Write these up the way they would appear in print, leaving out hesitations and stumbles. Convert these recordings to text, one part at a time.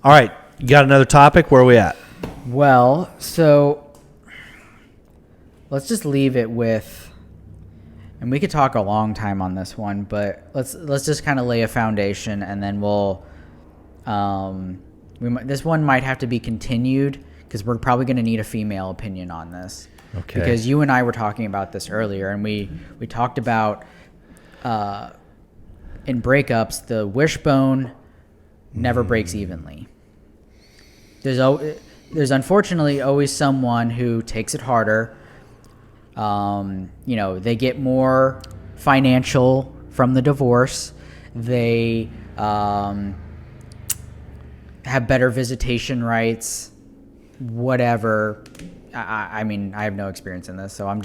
All right. You got another topic? Where are we at? Well, so let's just leave it with, and we could talk a long time on this one, but let's just kind of lay a foundation, and then this one might have to be continued because we're probably going to need a female opinion on this. Okay. Because you and I were talking about this earlier, and we talked about in breakups, the wishbone never breaks evenly. There's unfortunately always someone who takes it harder. They get more financial from the divorce. They have better visitation rights, whatever. I mean, I have no experience in this, so I'm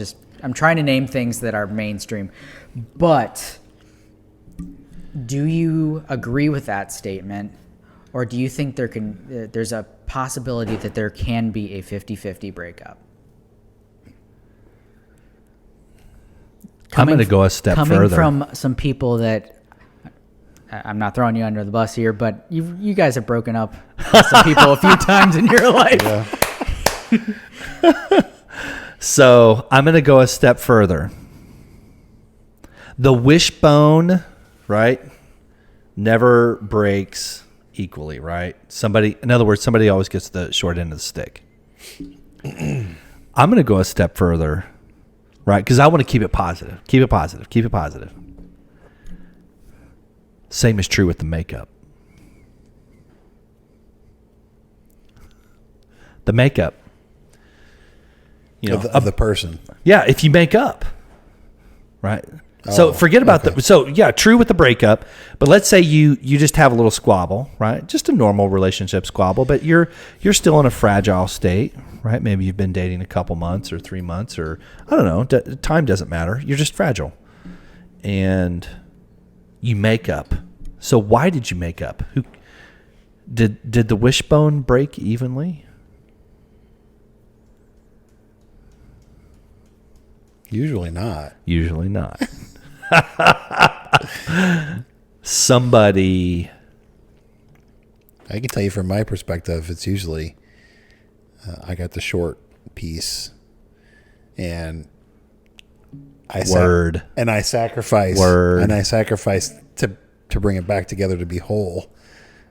trying to name things that are mainstream. But do you agree with that statement, or do you think there's a possibility that there can be a 50-50 breakup? I'm going to go a step further. Coming from some people that, I'm not throwing you under the bus here, but you guys have broken up with some people a few times in your life. Yeah. So I'm going to go a step further. The wishbone, right, never breaks equally, right? In other words, somebody always gets the short end of the stick. I'm going to go a step further, right? Because I want to keep it positive. Keep it positive. Keep it positive. Same is true with the makeup. The makeup. Of the person. Yeah, if you make up, right? So forget about true with the breakup, but let's say you just have a little squabble, right? Just a normal relationship squabble, but you're still in a fragile state, right? Maybe you've been dating a couple months or 3 months, or I don't know, time doesn't matter. You're just fragile. And you make up. So why did you make up? Did the wishbone break evenly? Usually not. Usually not. Somebody. I can tell you from my perspective, it's usually I got the short piece, and I sacrifice to bring it back together to be whole,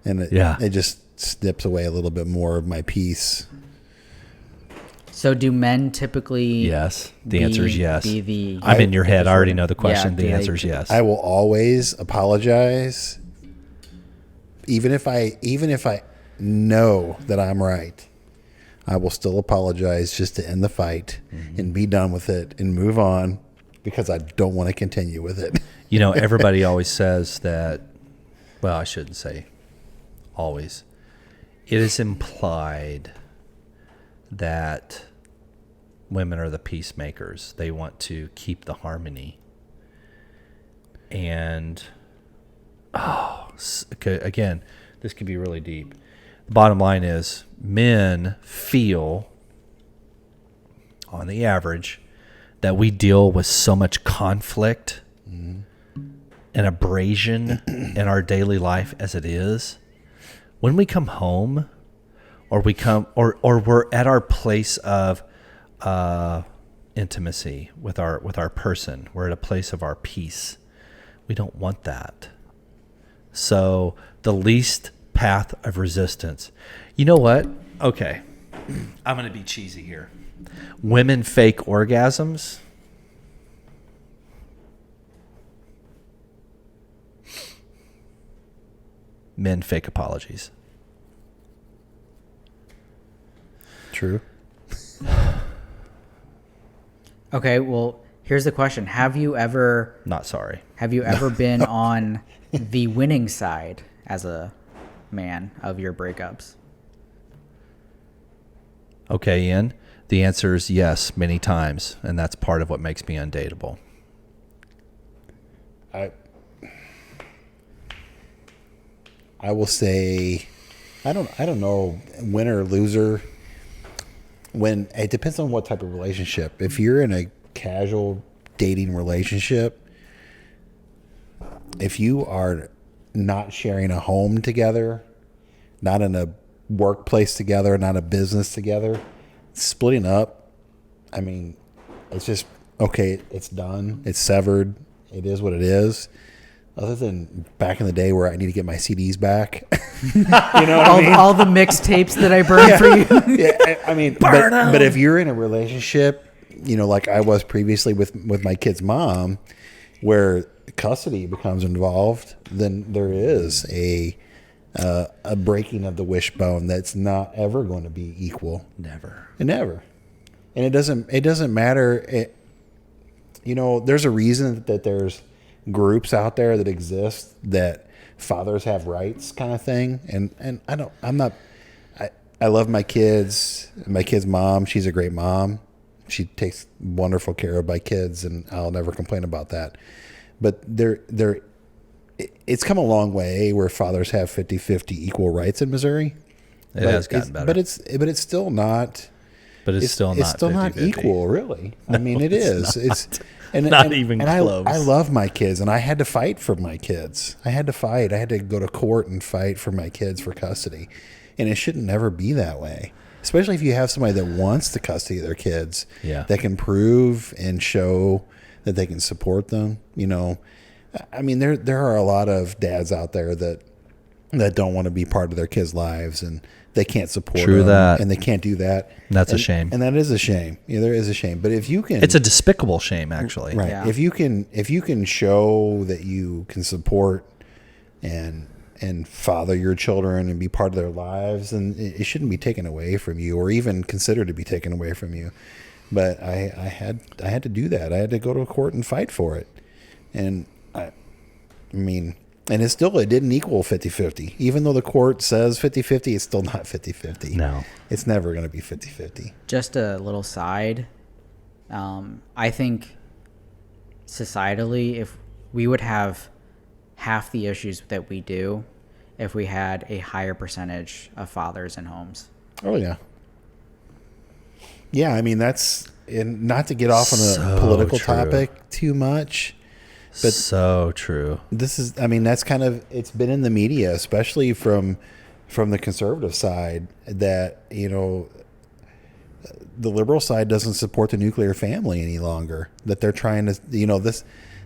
and it just snips away a little bit more of my piece. So do men typically? Yes. The answer is yes. I'm in your head. I already know the question. The answer is yes. I will always apologize, even if I know that I'm right. I will still apologize just to end the fight and be done with it and move on, because I don't want to continue with it. Everybody always says that. Well, I shouldn't say always. It is implied that women are the peacemakers. They want to keep the harmony. And, again, this could be really deep. The bottom line is men feel, on the average, that we deal with so much conflict and abrasion in our daily life as it is. When we come home, or we're at our place of intimacy with our person, we're at a place of our peace. We don't want that. So the least path of resistance. You know what? Okay, I'm going to be cheesy here. Women fake orgasms. Men fake apologies. True. Okay, well, here's the question. Have you ever been on the winning side as a man of your breakups? Okay, Ian. The answer is yes, many times, and that's part of what makes me undateable. I will say, I don't know, winner or loser. When it depends on what type of relationship. If you're in a casual dating relationship, if you are not sharing a home together, not in a workplace together, not a business together. Splitting up, I mean, it's just, okay, it's done. It's severed. It is what it is. Other than back in the day where I need to get my CDs back. You know what I mean? All the mixtapes that I burned for you. Yeah, I mean, but if you're in a relationship, you know, like I was previously with my kid's mom, where custody becomes involved, then there is a breaking of the wishbone that's not ever going to be equal. Never. And it doesn't matter. You know, there's a reason that there's groups out there that exist that fathers have rights kind of thing. And I love my kids. My kid's mom, she's a great mom. She takes wonderful care of my kids, and I'll never complain about that. But it's come a long way where fathers have 50-50 equal rights in Missouri. It has gotten better. But it's still not. But it's still not 50-50. Not equal, really. No, I mean, it is. It's not even close. I love my kids, and I had to fight for my kids. I had to fight. I had to go to court and fight for my kids for custody, and it should never be that way. Especially if you have somebody that wants the custody of their kids, that can prove and show that they can support them. You know, I mean, there are a lot of dads out there that don't want to be part of their kids' lives, and they can't support them, and they can't do that. That's a shame. And that is a shame. Yeah, there is a shame. But if you can, it's a despicable shame, actually. Right. Yeah. If you can show that you can support and father your children and be part of their lives, and it shouldn't be taken away from you, or even considered to be taken away from you. But I had to do that. I had to go to a court and fight for it. And I mean, and it didn't equal 50-50. Even though the court says 50-50, it's still not 50-50. No. It's never going to be 50-50. Just a little side. I think societally, if we would have half the issues that we do if we had a higher percentage of fathers in homes. Oh, yeah. Yeah, I mean, and not to get off on a political topic too much, but so true. That's kind of, it's been in the media, especially from the conservative side, that, you know, the liberal side doesn't support the nuclear family any longer, that they're trying to, you know, this,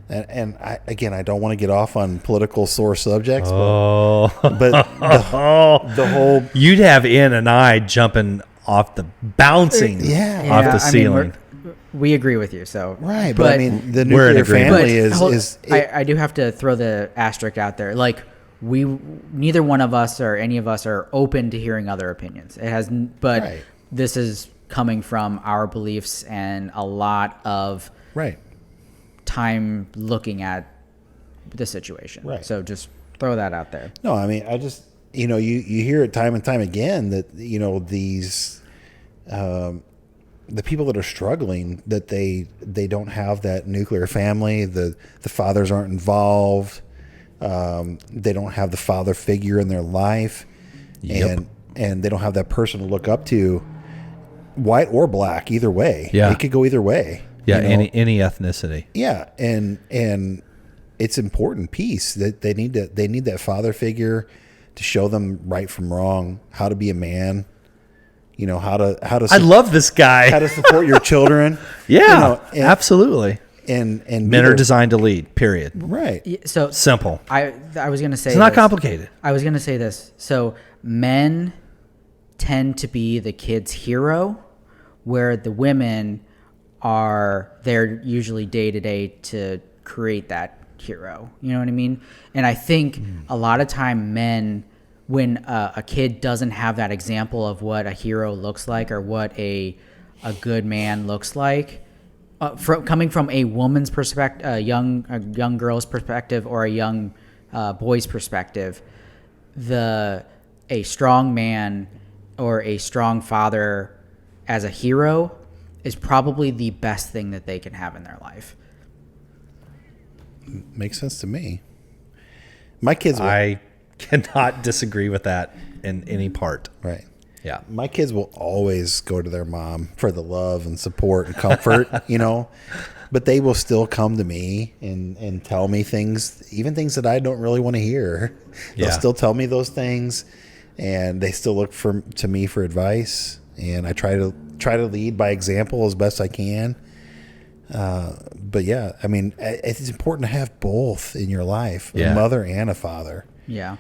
and I don't want to get off on political sore subjects, but the whole, you'd have N and I jumping off the bouncing off the ceiling. We agree with you. So right, but I mean, the we're in nuclear agreement. family is. I do have to throw the asterisk out there. Like, neither one of us or any of us are open to hearing other opinions. But this is coming from our beliefs and a lot of time looking at the situation. Right. So just throw that out there. No, I mean, I just, you know, you hear it time and time again that, you know, these, the people that are struggling, that they don't have that nuclear family, the fathers aren't involved, they don't have the father figure in their life, and they don't have that person to look up to, white or black, either way. Yeah, it could go either way. Yeah, you know? any ethnicity. Yeah, and it's important piece that they need that father figure to show them right from wrong, how to be a man. You know, how to. I love this guy. How to support your children. Yeah, you know, absolutely. And men are designed to lead. Period. Right. So simple. I was going to say it's not complicated. I was going to say this. So men tend to be the kid's hero, where the women they're usually day to day to create that hero. You know what I mean? And I think a lot of time men, when a kid doesn't have that example of what a hero looks like or what a good man looks like, coming from a woman's perspective, a young girl's perspective, or a young boy's perspective, a strong man or a strong father as a hero is probably the best thing that they can have in their life. Makes sense to me. My kids I cannot disagree with that in any part. Right. Yeah. My kids will always go to their mom for the love and support and comfort, you know, but they will still come to me and tell me things, even things that I don't really want to hear. They'll still tell me those things. and they still look to me for advice, and I try to lead by example as best I can. But yeah, I mean, it's important to have both in your life, a mother and a father. Yeah.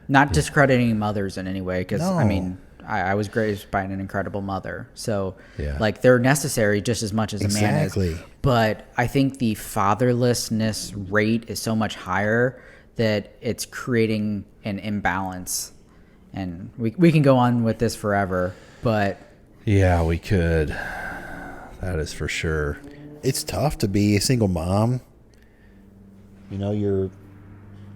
Not discrediting mothers in any way, because No. I mean, I was raised by an incredible mother, so Yeah. like they're necessary just as much as a man is. Exactly. But I think the fatherlessness rate is so much higher that it's creating an imbalance, and we can go on with this forever, but Yeah, we could. That is for sure. It's tough to be a single mom. You know, you're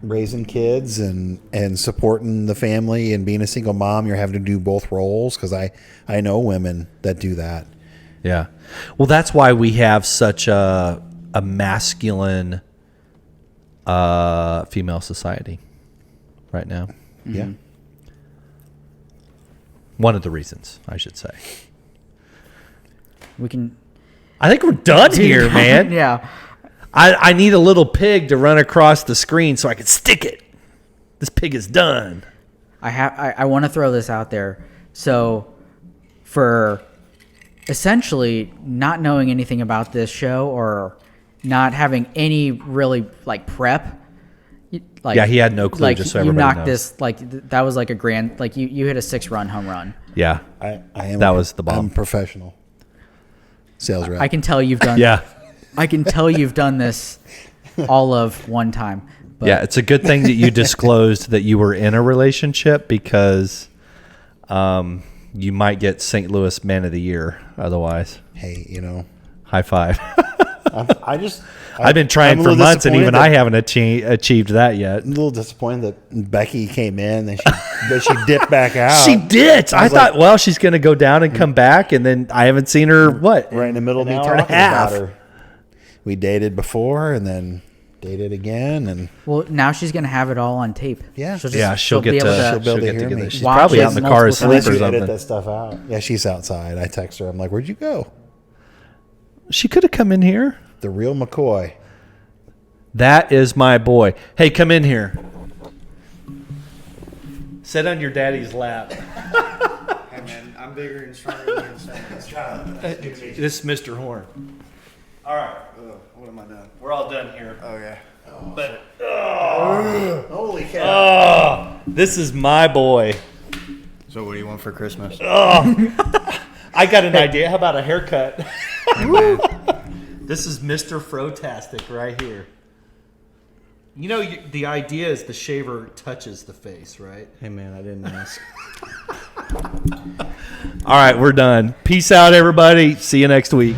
raising kids and supporting the family, and being a single mom, you're having to do both roles, because I know women that do that. Yeah. Well, that's why we have such a masculine female society right now. Yeah. One of the reasons, I should say. we can. I think we're done here, man. Yeah. I need a little pig to run across the screen so I can stick it. This pig is done. I want to throw this out there. So, for essentially not knowing anything about this show, or not having any really like prep, like, Yeah, he had no clue, Like, just so you everybody knocked knows. this, like that was like a grand, like you hit a 6-run home run. Yeah. I am. That was the bomb. I'm professional sales rep. I can tell you've done. Yeah. I can tell you've done this all of one time. But Yeah, it's a good thing that you disclosed that you were in a relationship, because you might get St. Louis Man of the Year otherwise. Hey, you know, High five. I've been trying for months, and even I haven't achieved that yet. I'm a little disappointed that Becky came in and she dipped back out. She did. I was thought, like- well, she's going to go down and come back, and then I haven't seen her, what? right in the middle of me an hour and a talking about half. her. We dated before, and then dated again, and well, now she's gonna have it all on tape. Yeah. She'll be get able to, she'll be able to get hear together. me. She's Watch probably it out in the car multiple asleep unless or you edit something. that stuff out. Yeah, she's outside. I text her. I'm like, "Where'd you go?" She could have come in here. The real McCoy. That is my boy. Hey, come in here. Sit on your daddy's lap. Hey man, I'm bigger and stronger than so much. This is Mr. Horn. All right. What am I doing? We're all done here. Oh yeah. But Holy cow! this is my boy. So what do you want for Christmas? I got an idea. How about a haircut? This is Mr. Frotastic right here. You know, the idea is the shaver touches the face, right? Hey man, I didn't ask. All right, we're done. Peace out, everybody. See you next week.